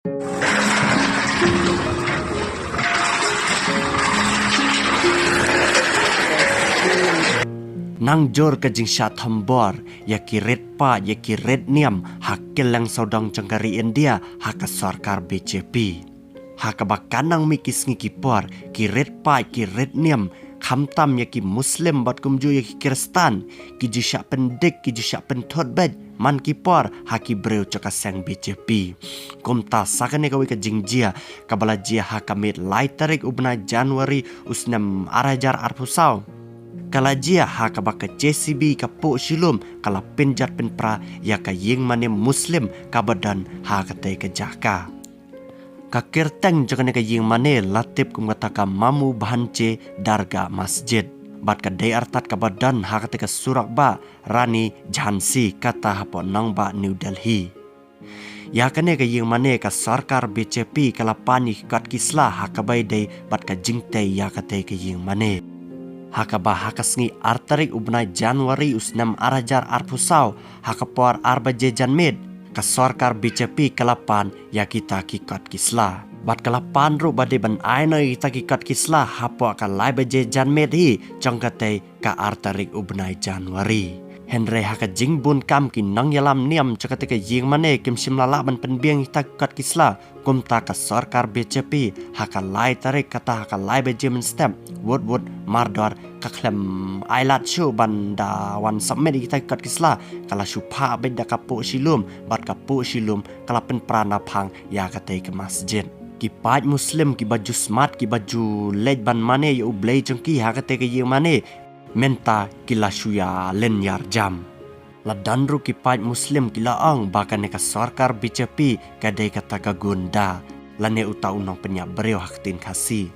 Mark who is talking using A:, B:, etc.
A: Nang jor ka jing sya thambor ya kiret pa ya kiret niam hakil lang saudang cengkari India haka sarkar BJP haka bakanang mikis ngi kipor kiret pa kiret niam khamtam ya ki muslim bat kumju ya ki kristan ki jisya pendek ki jisya pentot bed man kipor haki breu caka sang BJP kumta sakane ka wika jingjia kabala jia haka mit lai tarik ubna Januari usnam arajar arpusau kala jia ha ka baka JCB ka po silum kala penjat penpra ya ka ying mane muslim ka badan ha ka te ka jaka ka kirteng jagane ka ying mane latip kum kata ka mamu bahanche darga masjid bat ka de artat ka badan ha ka te ka surak ba Rani Jhansi kata hapo nang ba New Delhi ya kane ka ying mane ka sarkar BJP kala pani kat kisla ha ka bai de bat ka jingte ya ka te ka ying mane hakaba hakasngi artarik ubnai Januari usnam arajar arpusau hakapuar arba jejan med ka sarkar BJP kalapan ya kita kikat kisla bat kalapan ru bade ban aina kita kikat kisla hapo ka lai ba jejan med hi jangkate ka artarik ubnai Januari Henry haka jingbun kam ki nang yalam niam cakate ka ying mane kim simlala ban penbiang kita kat kisla kumta ka sarkar BJP haka lai tarik kata haka lai bejemen step wood mardor ka klem ailat shu banda wan submit kita kat kisla kala supha beda ka po silum bat ka po silum kala pen prana phang ya kate ke masjid ki paj muslim ki baju smart ki baju lej ban mane yu blay jengki haka te ke ying mane menta kila shuya lenyar jam la danru ki paj muslim kila ang bahkan ka sarkar BJP kadai kata ka gunda lane uta unang penyak bereu haktin kasih